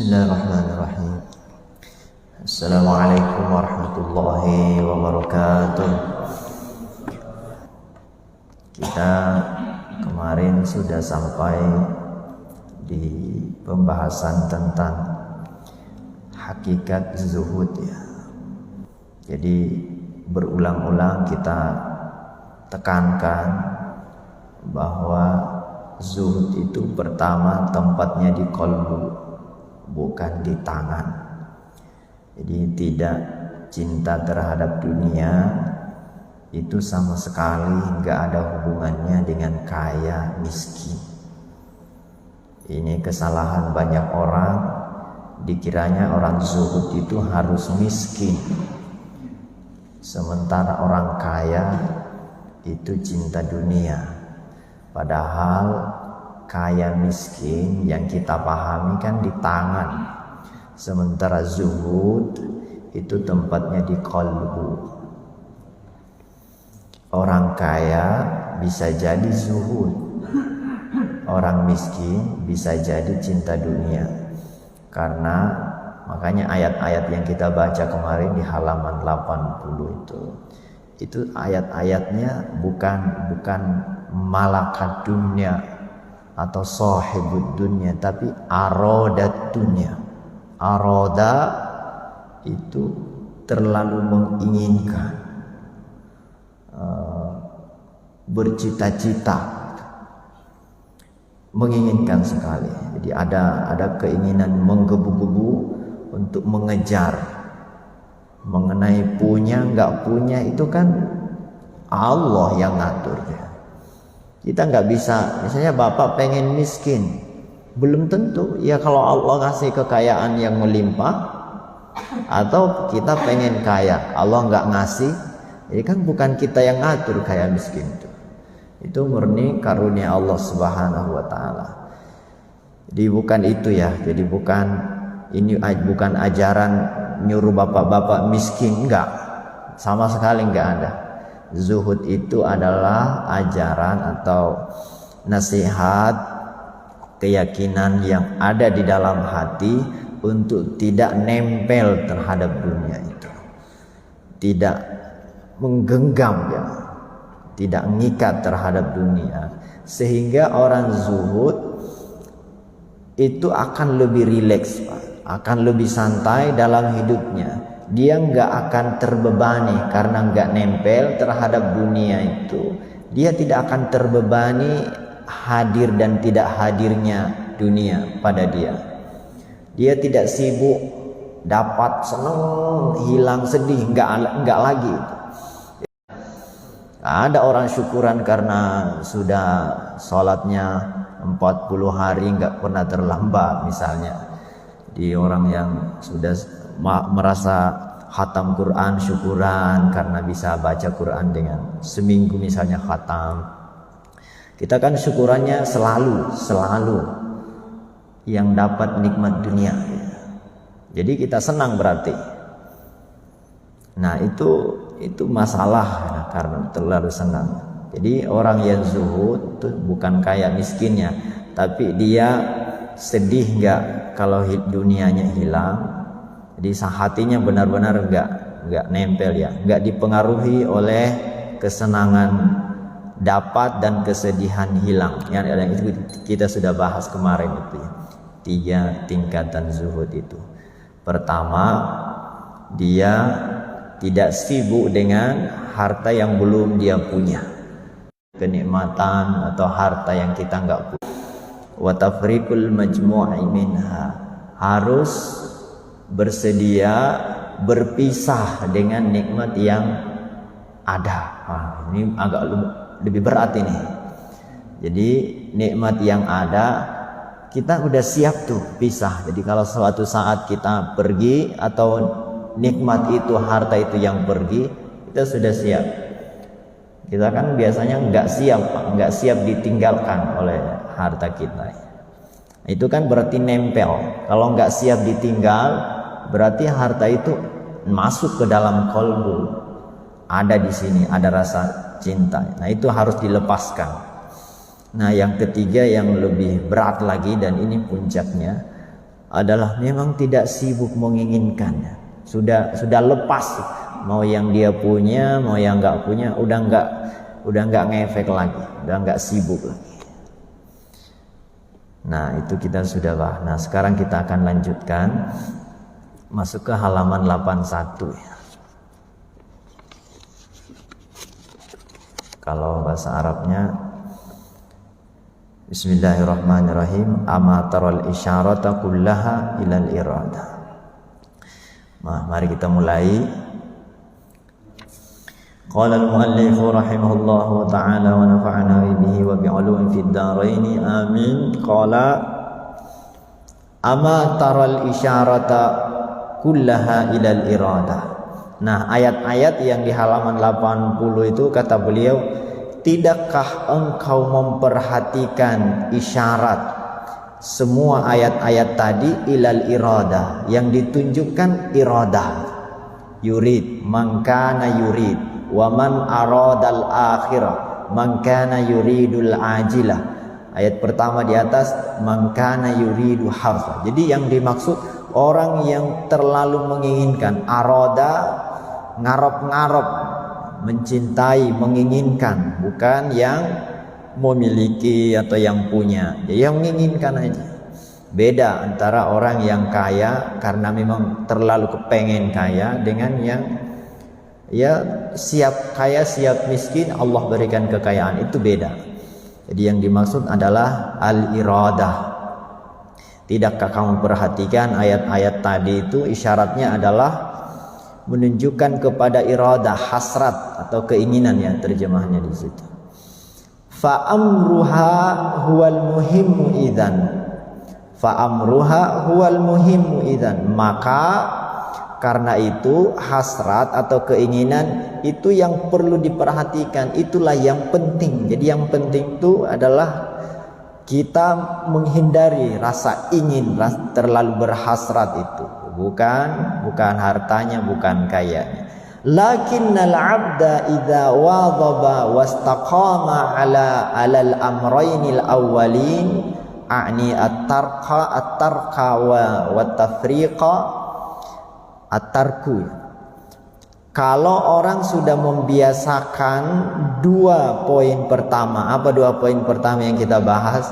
Bismillahirrahmanirrahim. Assalamualaikum warahmatullahi wabarakatuh. Kita kemarin sudah sampai di pembahasan tentang hakikat zuhud ya. Jadi berulang-ulang kita tekankan bahwa zuhud itu pertama tempatnya di qalbu, bukan di tangan. Jadi tidak cinta terhadap dunia itu sama sekali nggak ada hubungannya dengan kaya miskin. Ini kesalahan banyak orang, dikiranya orang zuhud itu harus miskin, sementara orang kaya itu cinta dunia. Padahal kaya miskin yang kita pahami kan di tangan, sementara zuhud itu tempatnya di qalbu. Orang kaya bisa jadi zuhud, orang miskin bisa jadi cinta dunia. Karena makanya ayat-ayat yang kita baca kemarin di halaman 80 itu ayat-ayatnya bukan malakat dunia atau sahibud dunia, tapi arodat dunia. Aroda itu terlalu menginginkan, bercita-cita, menginginkan sekali. Jadi ada keinginan menggebu-gebu untuk mengejar. Mengenai punya nggak punya itu kan Allah yang ngaturnya. Kita nggak bisa, misalnya bapak pengen miskin, belum tentu ya kalau Allah kasih kekayaan yang melimpah, atau kita pengen kaya, Allah nggak ngasih, jadi kan bukan kita yang ngatur kaya miskin itu murni karunia Allah Subhanahu wa Ta'ala. Jadi bukan itu ya, jadi bukan ajaran nyuruh bapak-bapak miskin, enggak, sama sekali enggak ada. Zuhud itu adalah ajaran atau nasihat, keyakinan yang ada di dalam hati untuk tidak nempel terhadap dunia itu, tidak menggenggam ya, tidak mengikat terhadap dunia, sehingga orang zuhud itu akan lebih rileks, akan lebih santai dalam hidupnya. Dia nggak akan terbebani karena nggak nempel terhadap dunia itu. Dia tidak akan terbebani hadir dan tidak hadirnya dunia pada dia. Dia tidak sibuk dapat senang, hilang sedih, nggak lagi. Ada orang syukuran karena sudah sholatnya 40 hari nggak pernah terlambat misalnya. Di orang yang sudah merasa khatam Quran syukuran karena bisa baca Quran dengan seminggu misalnya khatam. Kita kan syukurannya selalu yang dapat nikmat dunia. Jadi kita senang berarti. Nah itu masalah ya, karena terlalu senang. Jadi orang yang zuhud itu bukan kaya miskinnya, tapi dia sedih nggak kalau dunianya hilang. Jadi hatinya benar-benar enggak nempel ya, enggak dipengaruhi oleh kesenangan dapat dan kesedihan hilang. Yang itu kita sudah bahas kemarin itu ya. 3 tingkatan zuhud itu. Pertama, dia tidak sibuk dengan harta yang belum dia punya. Kenikmatan atau harta yang kita enggak punya. Wa tafriqul majmu'i minha. Harus bersedia berpisah dengan nikmat yang ada. Ini agak lebih berat ini. Jadi nikmat yang ada kita udah siap tuh pisah. Jadi kalau suatu saat kita pergi atau nikmat itu, harta itu yang pergi, kita sudah siap. Kita kan biasanya nggak siap ditinggalkan oleh harta kita. Itu kan berarti nempel. Kalau nggak siap ditinggal, berarti harta itu masuk ke dalam qalbu. Ada di sini, ada rasa cinta. Nah, itu harus dilepaskan. Nah, yang ketiga yang lebih berat lagi, dan ini puncaknya, adalah memang tidak sibuk menginginkannya. Sudah lepas, mau yang dia punya, mau yang nggak punya, udah nggak ngefek lagi, udah nggak sibuk lagi. Nah, itu kita sudah bahas. Nah, sekarang kita akan lanjutkan masuk ke halaman 81 ya. Kalau bahasa Arabnya, Bismillahirrahmanirrahim. Ama taral isyarata kullaha ilal irada. Nah, mari kita mulai. Qala al-muallif rahimahullahu ta'ala wa nafa'ana bihi wa bi'ulumin fid dharain amin. Qala ama taral isyarata kullaha ilal irada. Nah, ayat-ayat yang di halaman 80 itu kata beliau, tidakkah engkau memperhatikan isyarat semua ayat-ayat tadi ilal irada, yang ditunjukkan iradah, yurid, man kana yurid, wa man aradal akhirah, man kana yuridul ajilah. Ayat pertama di atas, man kana yuridu harfa. Jadi yang dimaksud orang yang terlalu menginginkan, arada, ngarep-ngarep, mencintai, menginginkan, bukan yang memiliki atau yang punya, yang menginginkan aja. Beda antara orang yang kaya karena memang terlalu kepengen kaya dengan yang ya siap kaya siap miskin, Allah berikan kekayaan, itu beda. Jadi yang dimaksud adalah al-iradah. Tidakkah kamu perhatikan ayat-ayat tadi itu isyaratnya adalah menunjukkan kepada iradah, hasrat atau keinginan, ya terjemahnya di situ. Fa amruha huwal muhimmu idzan. Fa amruha huwal muhimmu idzan. Maka karena itu hasrat atau keinginan itu yang perlu diperhatikan, itulah yang penting. Jadi yang penting itu adalah kita menghindari rasa ingin, terlalu berhasrat itu. Bukan hartanya, bukan kayanya. Lakinnal 'abda idza wadhaba wastaqama ala alal amraynil awwalin a'ni at-tarqa wa tafriqa at-tarku. Kalau orang sudah membiasakan dua poin pertama, apa dua poin pertama yang kita bahas?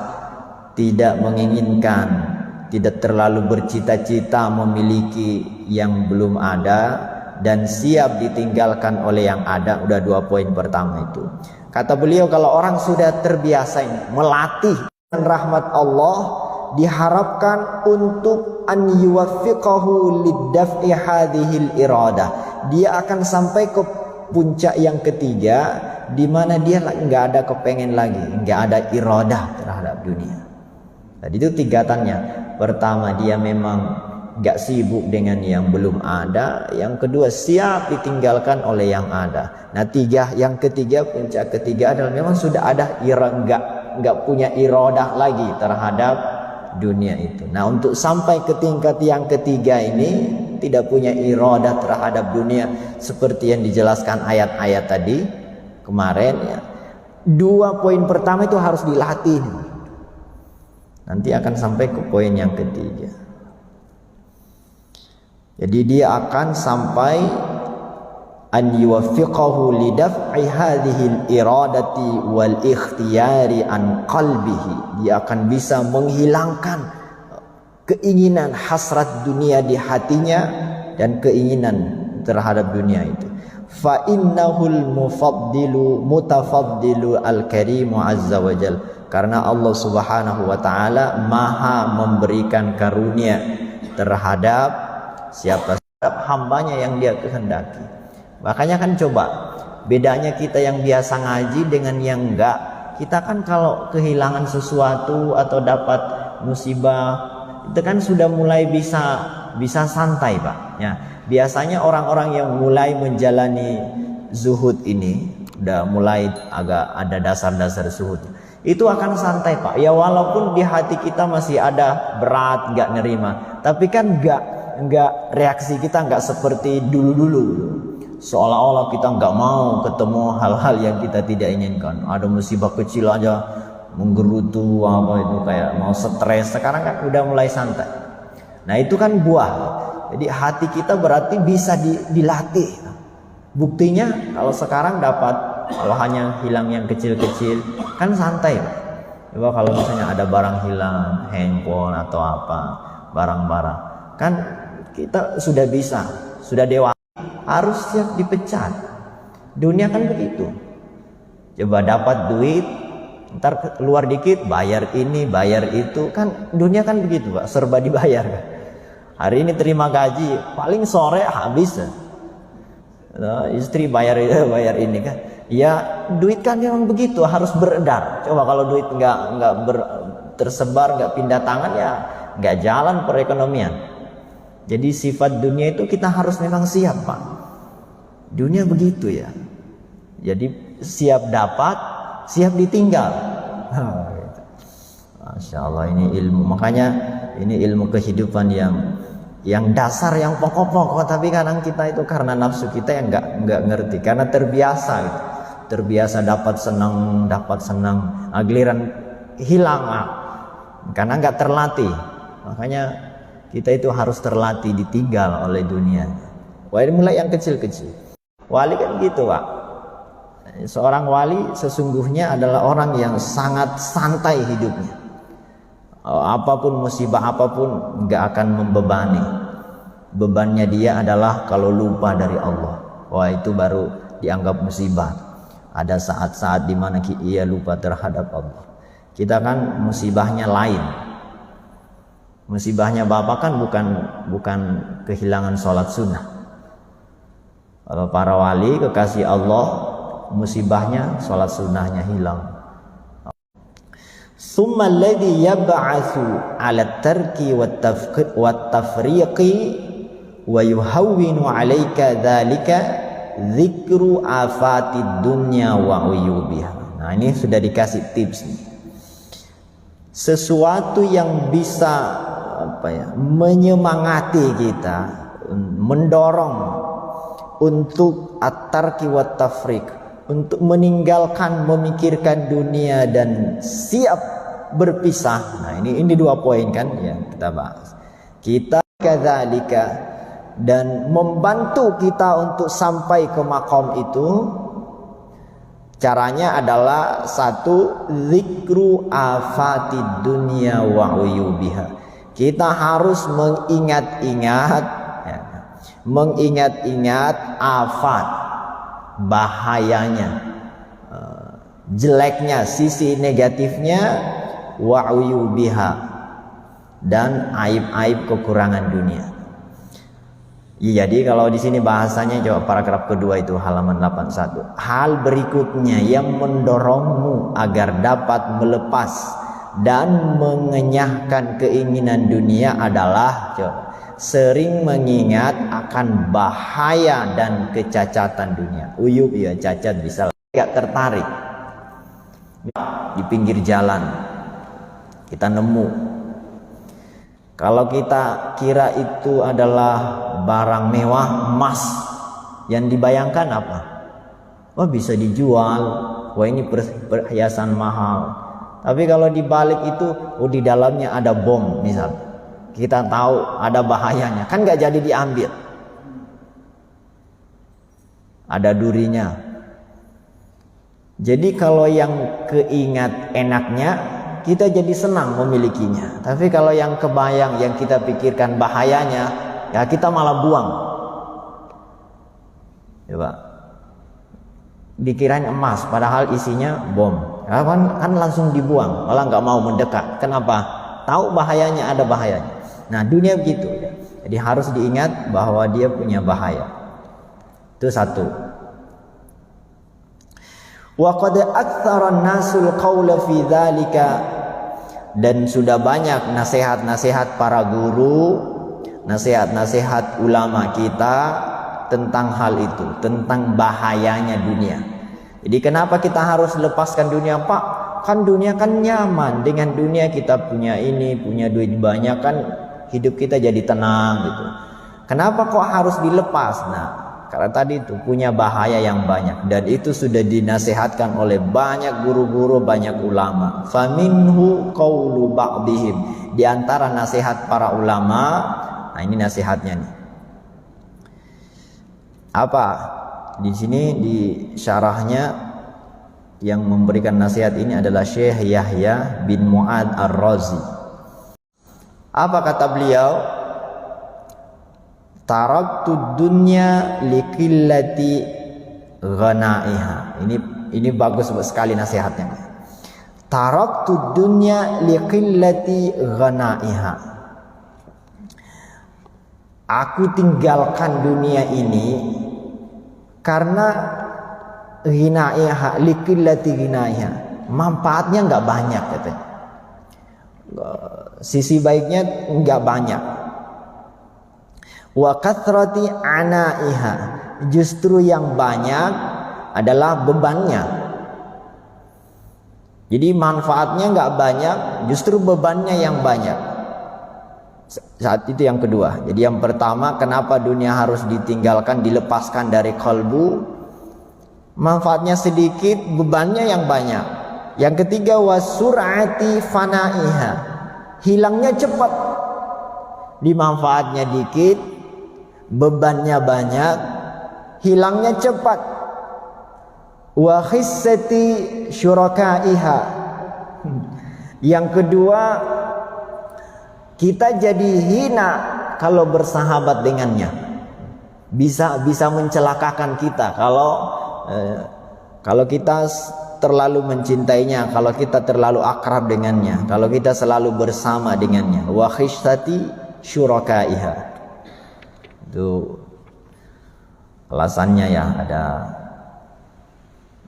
Tidak menginginkan, tidak terlalu bercita-cita memiliki yang belum ada, dan siap ditinggalkan oleh yang ada. Udah dua poin pertama itu. Kata beliau, kalau orang sudah terbiasa ini, melatih rahmat Allah, diharapkan untuk an yuwaffiqahu lidaf'i hadhil iradah. Dia akan sampai ke puncak yang ketiga, di mana dia nggak ada kepengen lagi, nggak ada iradah terhadap dunia. Tadi itu tingkatannya. Pertama, dia memang gak sibuk dengan yang belum ada. Yang kedua, siap ditinggalkan oleh yang ada. Nah, yang ketiga, puncak ketiga adalah memang sudah ada gak punya iradah lagi terhadap dunia itu. Nah, untuk sampai ke tingkat yang ketiga ini, tidak punya iradah terhadap dunia seperti yang dijelaskan ayat-ayat tadi kemarin ya. Dua poin pertama itu harus dilatih. Nanti akan sampai ke poin yang ketiga. Jadi dia akan sampai an yuwaffiqahu lidaf'i hadhil iradati wal ikhtiyari an qalbihi. Dia akan bisa menghilangkan keinginan hasrat dunia di hatinya dan keinginan terhadap dunia itu. Fa innahul mutafaddilu al-karimu azza wa jal. Karena Allah subhanahu wa ta'ala maha memberikan karunia terhadap siapa? Terhadap hambanya yang dia kehendaki. Makanya kan coba, bedanya kita yang biasa ngaji dengan yang enggak. Kita kan kalau kehilangan sesuatu atau dapat musibah, itu kan sudah mulai bisa santai, Pak. Ya, biasanya orang-orang yang mulai menjalani zuhud ini, udah mulai agak ada dasar-dasar zuhud, itu akan santai, Pak. Ya walaupun di hati kita masih ada berat, nggak nerima, tapi kan nggak reaksi kita nggak seperti dulu-dulu. Seolah-olah kita nggak mau ketemu hal-hal yang kita tidak inginkan. Ada musibah kecil aja menggerutu apa itu, kayak mau stres. Sekarang kan udah mulai santai. Nah itu kan buah. Jadi hati kita berarti bisa dilatih. Buktinya kalau sekarang dapat, kalau hanya hilang yang kecil-kecil kan santai. Coba kalau misalnya ada barang hilang, handphone atau apa, barang-barang, kan kita sudah bisa, sudah dewasa, harus siap dipecat. Dunia kan begitu. Coba dapat duit, ntar keluar dikit, bayar ini, bayar itu, kan dunia kan begitu Pak, serba dibayar kan. Hari ini terima gaji, paling sore habis. Istri bayar ini kan. Ya duit kan memang begitu, harus beredar. Coba kalau duit nggak tersebar, nggak pindah tangan, ya nggak jalan perekonomian. Jadi sifat dunia itu kita harus memang siap Pak. Dunia begitu ya. Jadi siap dapat, siap ditinggal. Masya Allah, ini ilmu. Makanya ini ilmu kehidupan yang dasar, yang pokok-pokok. Tapi kadang kita itu karena nafsu kita yang nggak ngerti, karena terbiasa gitu. Terbiasa dapat senang, giliran hilang karena nggak terlatih. Makanya kita itu harus terlatih, ditinggal oleh dunia. Wali mulai yang kecil-kecil. Wali kan gitu Pak. Seorang wali sesungguhnya adalah orang yang sangat santai hidupnya. Apapun musibah apapun nggak akan membebani. Bebannya dia adalah kalau lupa dari Allah. Wah itu baru dianggap musibah. Ada saat-saat dimana ia lupa terhadap Allah. Kita kan musibahnya lain. Musibahnya Bapak kan bukan kehilangan sholat sunnah. Kalau para wali kekasih Allah, musibahnya sholat sunnahnya hilang. Summa alladhi yab'atsu 'ala tarki wat tafriqi wa yuhawwinu 'alaika dzalika dzikru afatid dunya wa uyubiha. Nah, ini sudah dikasih tips nih. Sesuatu yang bisa menyemangati kita, mendorong untuk at-tarki wat tafriq, untuk meninggalkan memikirkan dunia dan siap berpisah. Nah, ini dua poin kan yang kita bahas. Kita kadzalika, dan membantu kita untuk sampai ke makom itu caranya adalah satu, zikru afatid dunya wa uyubiha. Kita harus mengingat-ingat afat, bahayanya, jeleknya, sisi negatifnya, wa uyubiha, dan aib-aib kekurangan dunia. Ya, jadi kalau di sini bahasanya coba paragraf kedua itu halaman 81. Hal berikutnya yang mendorongmu agar dapat melepas dan mengenyahkan keinginan dunia adalah sering mengingat akan bahaya dan kecacatan dunia. Uyub ya, cacat, bisa nggak tertarik. Di pinggir jalan kita nemu, kalau kita kira itu adalah barang mewah, emas, yang dibayangkan apa? Wah bisa dijual, wah ini perhiasan mahal. Tapi kalau dibalik itu, di dalamnya ada bom misal, kita tahu ada bahayanya, kan nggak jadi diambil. Ada durinya. Jadi kalau yang keingat enaknya, kita jadi senang memilikinya. Tapi kalau yang kebayang, yang kita pikirkan bahayanya, ya kita malah buang. Coba, dikirain emas, padahal isinya bom. Ya, kan langsung dibuang, malah nggak mau mendekat. Kenapa? Tahu bahayanya, ada bahayanya. Nah dunia begitu. Jadi harus diingat bahwa dia punya bahaya. Itu satu. Wa qad aktsara an-nasul qawla fi dzalika, dan sudah banyak nasihat-nasihat para guru, nasihat-nasihat ulama kita tentang hal itu, tentang bahayanya dunia. Jadi kenapa kita harus lepaskan dunia Pak? Kan dunia kan nyaman, dengan dunia kita punya ini, punya duit banyak, kan hidup kita jadi tenang gitu. Kenapa kok harus dilepas? Nah Karena tadi itu punya bahaya yang banyak, dan itu sudah dinasihatkan oleh banyak guru-guru, banyak ulama. Faminhu qaulu ba'dihim, di antara nasihat para ulama. Nah, ini nasihatnya nih. Apa? Di sini di syarahnya yang memberikan nasihat ini adalah Syekh Yahya bin Mu'ad Ar-Razi. Apa kata beliau? Taraktu dunya likillati ghanaiha. Ini bagus sekali nasihatnya. Taraktu dunya likillati ghanaiha. Aku tinggalkan dunia ini karena ghinaiha, likillati ghinaiha. Manfaatnya enggak banyak katanya. Sisi baiknya enggak banyak. Wa kathrati anaiha, justru yang banyak adalah bebannya. Jadi manfaatnya nggak banyak, justru bebannya yang banyak. Saat itu yang kedua. Jadi yang pertama, kenapa dunia harus ditinggalkan, dilepaskan dari kalbu? Manfaatnya sedikit, bebannya yang banyak. Yang ketiga, wasur'ati fanaiha, hilangnya cepat. Dimanfaatnya dikit, bebannya banyak, hilangnya cepat. Wa khissati syurakaiha. Yang kedua, kita jadi hina kalau bersahabat dengannya. Bisa mencelakakan kita kalau kita terlalu mencintainya, kalau kita terlalu akrab dengannya, kalau kita selalu bersama dengannya. Wa khissati syurakaiha. Itu alasannya ya, ada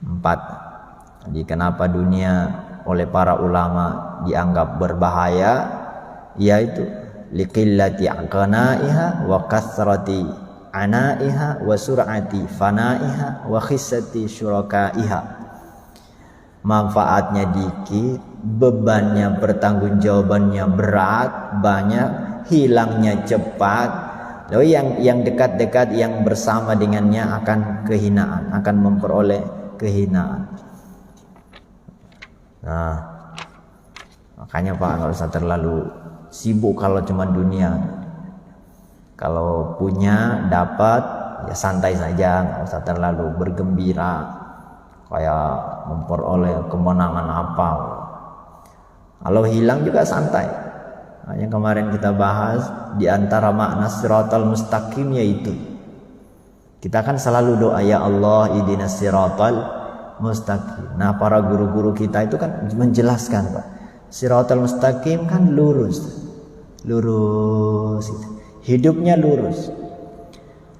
4. Jadi kenapa dunia oleh para ulama dianggap berbahaya, yaitu liqillati aqnaiha wa kasrati anaiha wa sur'ati fanaiha wa khissati syurakaiha. Manfaatnya dikit, bebannya, pertanggungjawabannya berat, banyak, hilangnya cepat. Lalu yang dekat-dekat, yang bersama dengannya akan kehinaan, akan memperoleh kehinaan. Nah, makanya Pak, nggak usah terlalu sibuk kalau cuma dunia. Kalau punya, dapat, ya santai saja, nggak usah terlalu bergembira kayak memperoleh kemenangan apa. Kalau hilang juga santai. Yang kemarin kita bahas, di antara makna siratal mustaqim yaitu kita kan selalu doa, ya Allah ihdinas siratal mustaqim. Nah, para guru-guru kita itu kan menjelaskan, Pak, siratal mustaqim kan lurus hidupnya lurus.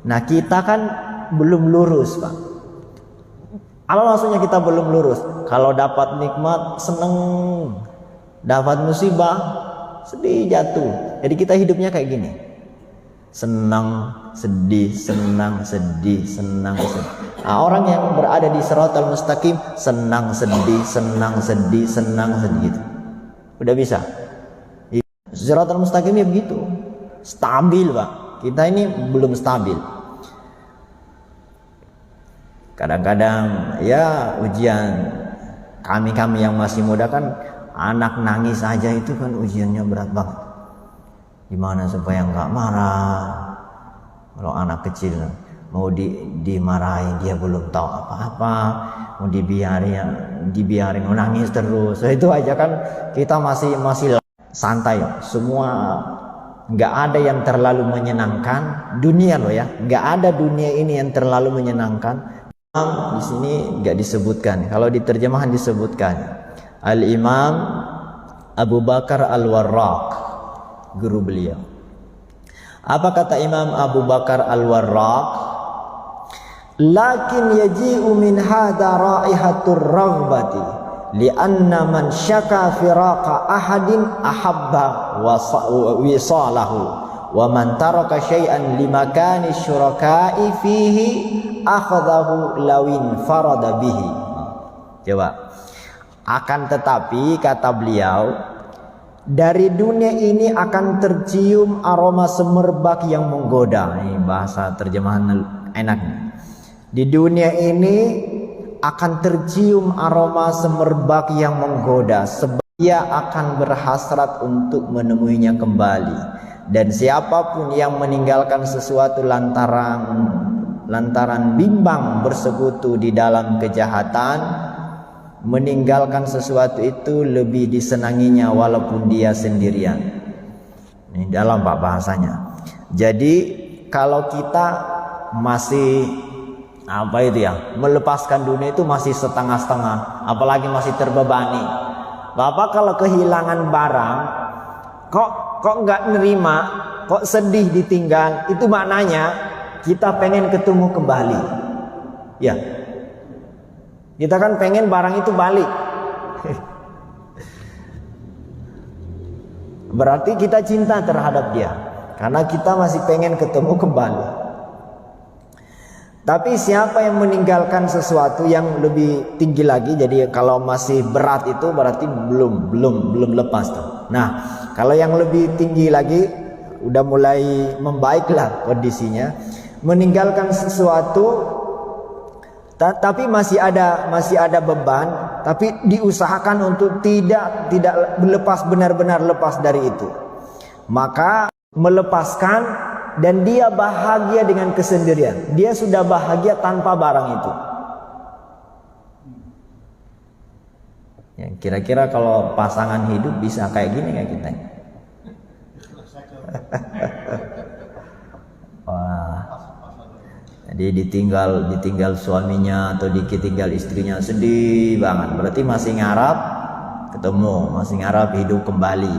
Nah, kita kan belum lurus, Pak. Apa maksudnya kita belum lurus? Kalau dapat nikmat seneng, dapat musibah sedih, jatuh. Jadi kita hidupnya kayak gini, senang sedih, senang sedih, senang sedih. Nah, orang yang berada di siratal mustaqim senang sedih, senang sedih, senang sedih gitu. Udah bisa. Siratal mustaqim ya begitu, stabil, Pak. Kita ini belum stabil. Kadang-kadang ya ujian kami yang masih muda kan, anak nangis aja itu kan ujiannya berat banget. Gimana supaya nggak marah? Kalau anak kecil mau dimarahin, dia belum tahu apa-apa, mau dibiarin nangis terus. So, itu aja kan kita masih santai. Semua nggak ada yang terlalu menyenangkan dunia loh ya. Nggak ada dunia ini yang terlalu menyenangkan. Di sini nggak disebutkan. Kalau di terjemahan disebutkan. Al-Imam Abu Bakar Al-Warraq, guru beliau. Apa kata Imam Abu Bakar Al-Warraq? Lakin yaji'u min hadha raihatur raghbati li'anna man syaka firaqa ahadin ahabba wisalahu wa man taraka syai'an limakani syuraka'i fihi akhadahu lawin farada bihi. Coba. Akan tetapi kata beliau, dari dunia ini akan tercium aroma semerbak yang menggoda. Ini bahasa terjemahan enaknya. Di dunia ini akan tercium aroma semerbak yang menggoda, sebab ia akan berhasrat untuk menemuinya kembali. Dan siapapun yang meninggalkan sesuatu lantaran bimbang bersekutu di dalam kejahatan, meninggalkan sesuatu itu lebih disenanginya walaupun dia sendirian. Ini dalam Pak bahasanya. Jadi kalau kita masih melepaskan dunia itu masih setengah-setengah, apalagi masih terbebani. Bapak kalau kehilangan barang kok nggak nerima, kok sedih ditinggal, itu maknanya kita pengen ketemu kembali. Ya, kita kan pengen barang itu balik. Berarti kita cinta terhadap dia, karena kita masih pengen ketemu kembali. Tapi siapa yang meninggalkan sesuatu yang lebih tinggi lagi, jadi kalau masih berat itu berarti belum lepas tuh. Nah, kalau yang lebih tinggi lagi udah mulai membaiklah kondisinya, meninggalkan sesuatu tapi masih ada beban, tapi diusahakan untuk tidak lepas, benar-benar lepas dari itu. Maka melepaskan, dan dia bahagia dengan kesendirian. Dia sudah bahagia tanpa barang itu. Ya, kira-kira kalau pasangan hidup bisa kayak gini kayak kita. Wah. Jadi ditinggal suaminya atau ditinggal istrinya, sedih banget. Berarti masih ngarap ketemu, masih ngarap hidup kembali.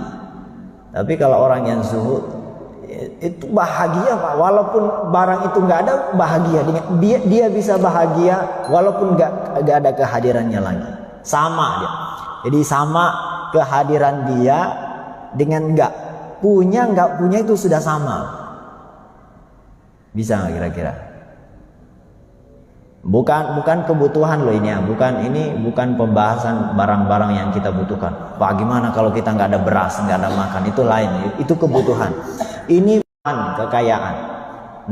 Tapi kalau orang yang zuhud itu bahagia Pak, walaupun barang itu nggak ada, bahagia dengan dia bisa bahagia walaupun nggak ada kehadirannya lagi. Sama dia. Jadi sama kehadiran dia dengan nggak punya itu sudah sama. Bisa nggak kira-kira? Bukan kebutuhan loh ini ya, bukan pembahasan barang-barang yang kita butuhkan. Pak, gimana kalau kita nggak ada beras, nggak ada makan, itu lain, itu kebutuhan. Ini kekayaan.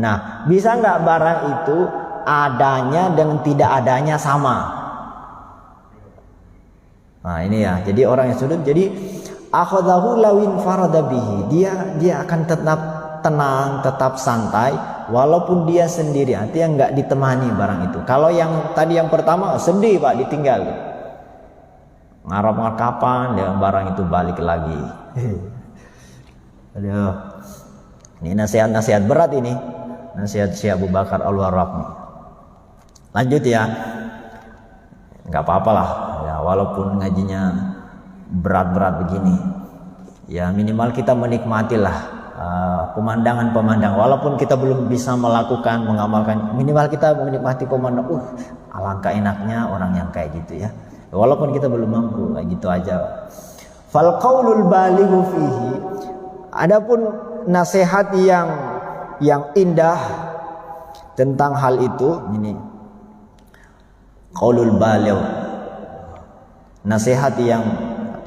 Nah, bisa nggak barang itu adanya dengan tidak adanya sama? Nah ini ya, jadi orang yang sudut, jadi akhadahu lawin faradabihi, dia akan tetap tenang, tetap santai walaupun dia sendiri, artinya nggak ditemani barang itu. Kalau yang tadi yang pertama sedih Pak, ditinggal, ngarap kapan ya barang itu balik lagi. Aduh, ini nasihat berat ini, nasihat Syekh Abu Bakar Al-Warraq. Lanjut ya, nggak apa-apa lah ya, walaupun ngajinya berat-berat begini ya, minimal kita menikmatilah pemandangan walaupun kita belum bisa melakukan, mengamalkan, minimal kita menikmati pemandangan. Alangkah enaknya orang yang kayak gitu ya, walaupun kita belum mampu, kayak gitu aja. Fal qaulul balighu fihi, adapun nasihat yang indah tentang hal itu, ini qaulul baligh, nasihat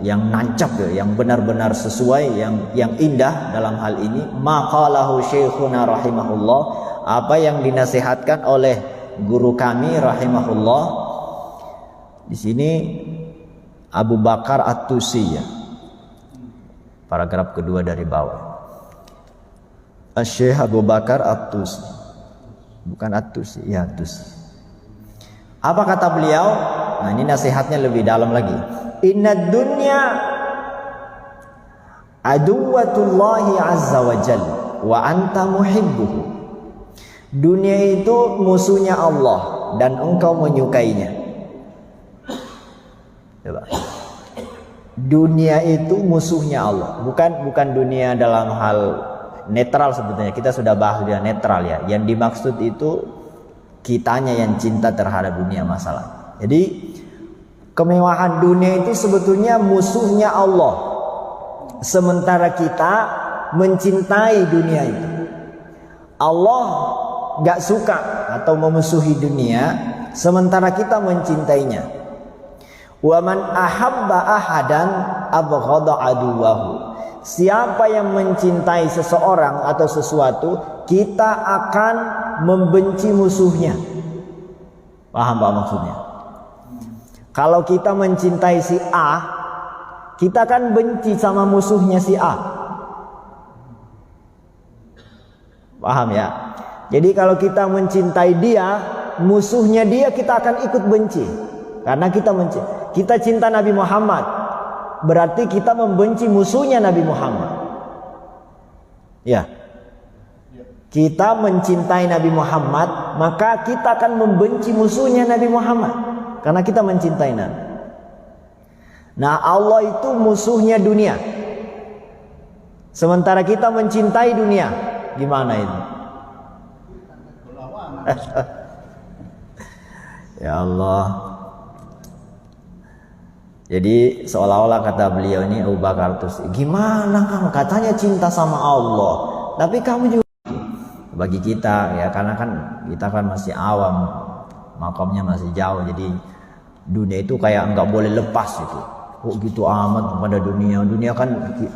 yang nancap, yang benar-benar sesuai, yang indah dalam hal ini. Maqalahu syekhuna rahimahullah, apa yang dinasihatkan oleh guru kami rahimahullah. Di sini Abu Bakar At-Tusi ya, paragraf kedua dari bawah. Syekh Abu Bakar At-Tusi, bukan At-Tusi ya, Tusi. Apa kata beliau? Nah ini nasihatnya lebih dalam lagi. Inna dunya aduwatullahi azza wa jalla wa anta muhibbuhu. Dunia itu musuhnya Allah dan engkau menyukainya. Coba. Dunia itu musuhnya Allah, bukan dunia dalam hal netral sebetulnya. Kita sudah bahas dia netral ya. Yang dimaksud itu kitanya yang cinta terhadap dunia masalah. Jadi kemewahan dunia itu sebetulnya musuhnya Allah, sementara kita mencintai dunia itu. Allah gak suka atau memusuhi dunia, sementara kita mencintainya. Wa man ahabba ahadan abghadha aduwahu. Siapa yang mencintai seseorang atau sesuatu, kita akan membenci musuhnya. Paham Pak maksudnya? Kalau kita mencintai si A, kita akan benci sama musuhnya si A. Paham ya? Jadi kalau kita mencintai dia, musuhnya dia kita akan ikut benci. Karena kita cinta Nabi Muhammad, berarti kita membenci musuhnya Nabi Muhammad. Ya. Kita mencintai Nabi Muhammad, maka kita akan membenci musuhnya Nabi Muhammad. Karena kita mencintai Nabi. Nah, Allah itu musuhnya dunia. Sementara kita mencintai dunia. Gimana itu? Ya Allah. Jadi seolah-olah kata beliau ini Abu Bakar terus, gimana kamu katanya cinta sama Allah, tapi kamu juga bagi kita ya, karena kan kita kan masih awam, makamnya masih jauh, jadi dunia itu kayak nggak boleh lepas itu. Kok gitu amat pada dunia? Dunia kan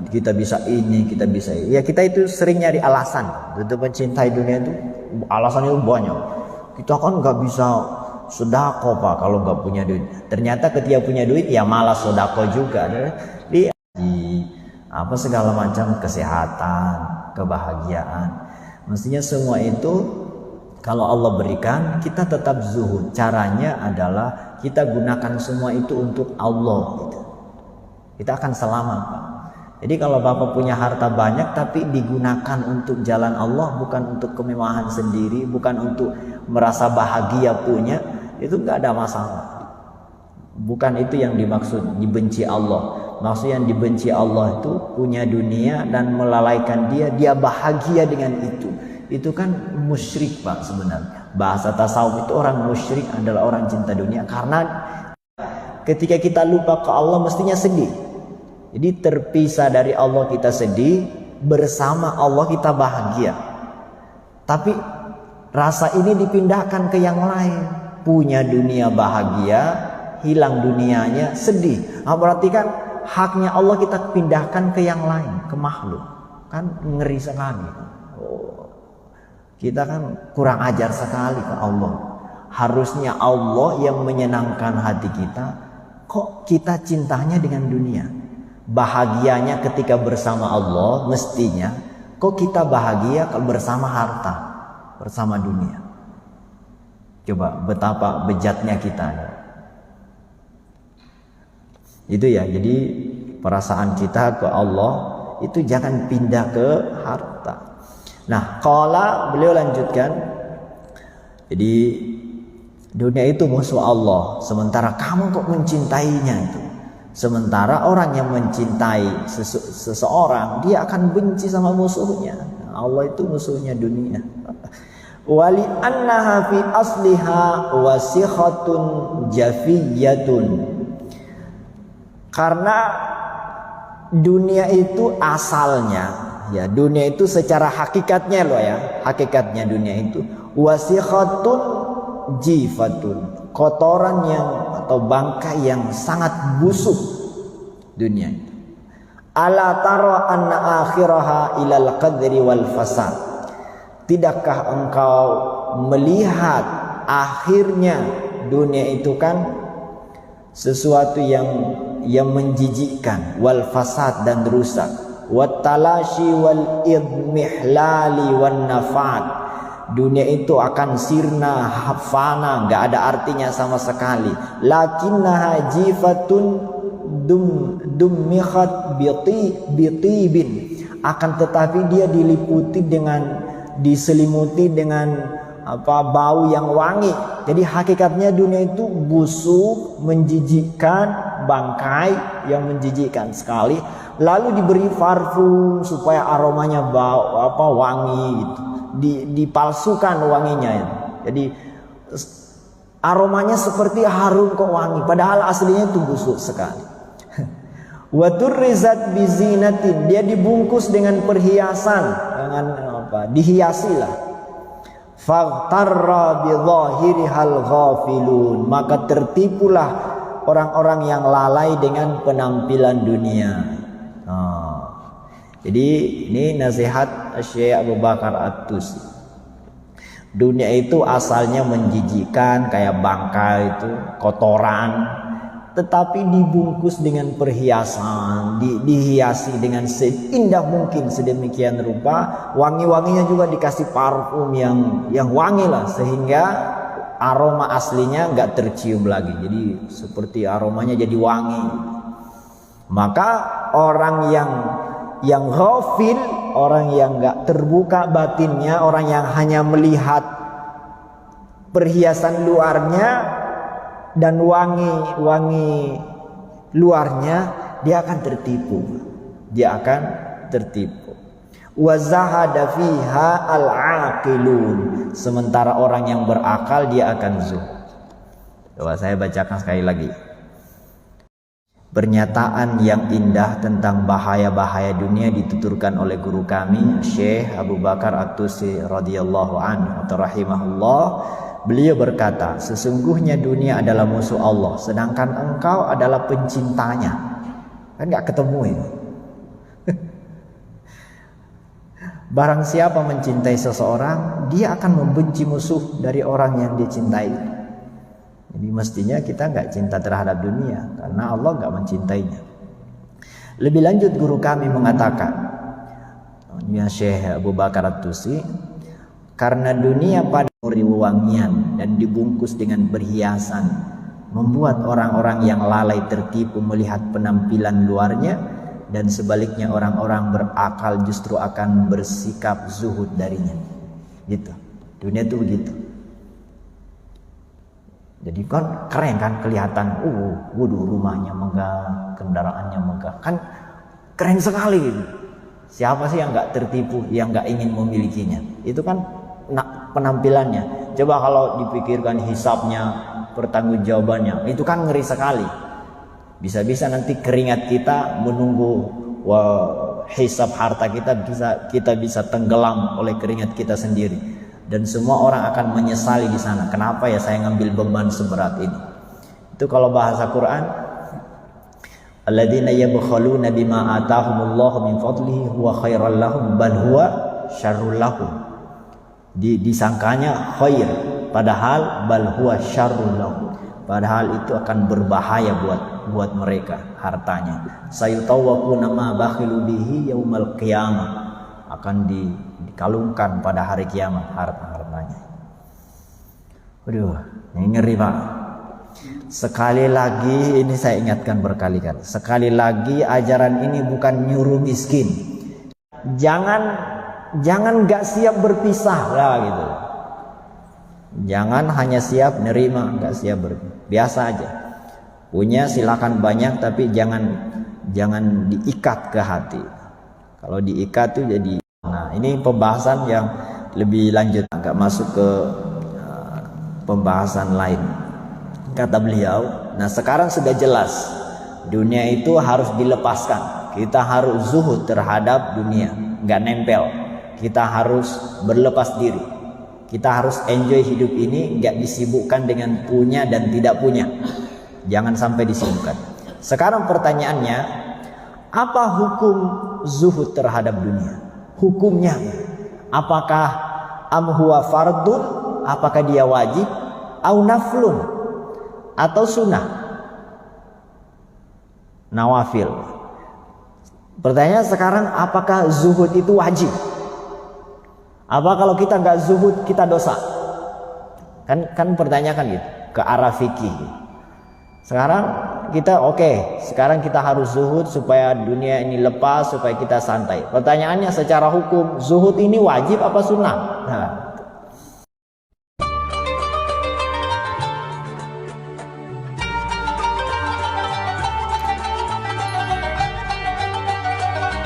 kita bisa ini, kita bisa ini. Ya kita itu sering nyari alasan untuk mencintai dunia itu, alasannya itu banyak. Kita kan nggak bisa sedekah Pak kalau nggak punya duit. Ternyata ketika punya duit ya malas sedekah juga. Di apa segala macam kesehatan, kebahagiaan. Mestinya semua itu kalau Allah berikan, kita tetap zuhud. Caranya adalah kita gunakan semua itu untuk Allah gitu. Kita akan selamat Pak. Jadi kalau Bapak punya harta banyak tapi digunakan untuk jalan Allah, bukan untuk kemewahan sendiri, bukan untuk merasa bahagia punya, itu nggak ada masalah. Bukan itu yang dimaksud dibenci Allah. Maksud yang dibenci Allah itu punya dunia dan melalaikan dia bahagia dengan itu. Itu kan musyrik Pak sebenarnya. Bahasa tasawuf itu orang musyrik adalah orang cinta dunia, karena ketika kita lupa ke Allah mestinya sedih. Jadi terpisah dari Allah kita sedih, bersama Allah kita bahagia. Tapi rasa ini dipindahkan ke yang lain. Punya dunia bahagia, hilang dunianya sedih. Nah, berarti kan haknya Allah kita pindahkan ke yang lain, ke makhluk. Kan ngeri sekali. Kita kan kurang ajar sekali ke Allah. Harusnya Allah yang menyenangkan hati kita. Kok kita cintanya dengan dunia? Bahagianya ketika bersama Allah mestinya. Kok kita bahagia kalau bersama harta, bersama dunia? Coba betapa bejatnya kita. Itu ya, jadi perasaan kita ke Allah itu jangan pindah ke harta. Nah, qala beliau lanjutkan, jadi dunia itu musuh Allah, sementara kamu kok mencintainya itu. Sementara orang yang mencintai seseorang, dia akan benci sama musuhnya. Allah itu musuhnya dunia. Wali annaha fi asliha wasikhatun jafiyatun. Karena dunia itu asalnya, ya dunia itu secara hakikatnya loh ya, hakikatnya dunia itu wasikhatun jifatun, kotoran yang atau bangkai yang sangat busuk dunia itu. Ala tara anna akhiraha ilal qadri wal fasad. Tidakkah engkau melihat akhirnya dunia itu kan sesuatu yang menjijikkan, wal fasad dan rusak, wat talashi wal idmihlali wan nafat. Dunia itu akan sirna, fana, nggak ada artinya sama sekali. Lakinnaha jifatun dummikhat bitibin. Akan tetapi dia diselimuti dengan bau yang wangi. Jadi hakikatnya dunia itu busuk, menjijikkan, bangkai yang menjijikkan sekali. Lalu diberi parfum supaya aromanya wangi gitu. Dipalsukan wanginya ya. Jadi aromanya seperti harum kok wangi, padahal aslinya itu busuk sekali. Wa turrizat bizinatin, dia dibungkus dengan perhiasan, dengan dihiasilah. Faghtarra bidhahirihal ghafilun, maka tertipulah orang-orang yang lalai dengan penampilan dunia. Jadi ini nasihat Syekh Abu Bakar At-Tusi. Dunia itu asalnya menjijikan, kayak bangkai itu, kotoran, tetapi dibungkus dengan perhiasan, dihiasi dengan seindah mungkin sedemikian rupa, wangi-wanginya juga dikasih parfum yang wangi lah, sehingga aroma aslinya nggak tercium lagi. Jadi seperti aromanya jadi wangi. Maka orang yang ghafil, orang yang nggak terbuka batinnya, orang yang hanya melihat perhiasan luarnya dan wangi luarnya, dia akan tertipu. Dia akan tertipu. Wa zahada fiha al-aqilun. Sementara orang yang berakal dia akan zuhud. Coba saya bacakan sekali lagi. Pernyataan yang indah tentang bahaya-bahaya dunia dituturkan oleh guru kami Syekh Abu Bakar At-Tusi radhiyallahu anhu atau rahimahullah. Beliau berkata, sesungguhnya dunia adalah musuh Allah, sedangkan engkau adalah pencintanya. Kan gak ketemu ini. Barang siapa mencintai seseorang, dia akan membenci musuh dari orang yang dia cintai. Jadi mestinya kita gak cinta terhadap dunia, karena Allah gak mencintainya. Lebih lanjut guru kami mengatakan, ya Syekh Abu Bakar At-Tusi, karena dunia pada wangian dan dibungkus dengan perhiasan, membuat orang-orang yang lalai tertipu melihat penampilan luarnya, dan sebaliknya orang-orang berakal justru akan bersikap zuhud darinya. Gitu. Dunia itu begitu. Jadi kan keren kan, kelihatan, waduh rumahnya megah, kendaraannya megah, kan keren sekali. Siapa sih yang nggak tertipu, yang nggak ingin memilikinya? Itu kan penampilannya. Coba kalau dipikirkan hisabnya, pertanggungjawabannya, itu kan ngeri sekali. Bisa-bisa nanti keringat kita menunggu hisab harta kita bisa tenggelam oleh keringat kita sendiri, dan semua orang akan menyesali di sana. Kenapa ya saya ngambil beban seberat ini? Itu kalau bahasa Quran, alladzina yabkhaluna bima atahumullahu min fadlihi huwa khairal lahum bal huwa syarrul lahum. Disangkanya khair, padahal bal huwa syarrul lahum, padahal itu akan berbahaya buat mereka hartanya. Sayutawwaquna ma bakhilu bihi yaumal qiyamah, akan dikalungkan pada hari kiamat harta-hartanya. Waduh, ini ngeri Pak. Sekali lagi ini saya ingatkan berkali-kali. Sekali lagi ajaran ini bukan nyuruh miskin. Jangan gak siap berpisah lah gitu. Jangan hanya siap nerima, gak siap berpisah. Biasa aja. Punya silakan banyak, tapi jangan diikat ke hati. Kalau diikat tuh jadi. Nah, ini pembahasan yang lebih lanjut, agak masuk ke pembahasan lain. Kata beliau, nah sekarang sudah jelas dunia itu harus dilepaskan. Kita harus zuhud terhadap dunia, nggak nempel. Kita harus berlepas diri. Kita harus enjoy hidup ini, nggak disibukkan dengan punya dan tidak punya. Jangan sampai disibukkan. Sekarang pertanyaannya, apa hukum zuhud terhadap dunia? Hukumnya, apakah huwa fardun, apakah dia wajib, au naflun, atau sunnah, nawafil? Pertanyaan sekarang, apakah zuhud itu wajib? Apa kalau kita nggak zuhud kita dosa? Kan pertanyaan gitu, ke arah fikih. Sekarang kita sekarang kita harus zuhud supaya dunia ini lepas, supaya kita santai. Pertanyaannya secara hukum, zuhud ini wajib apa sunnah? Nah,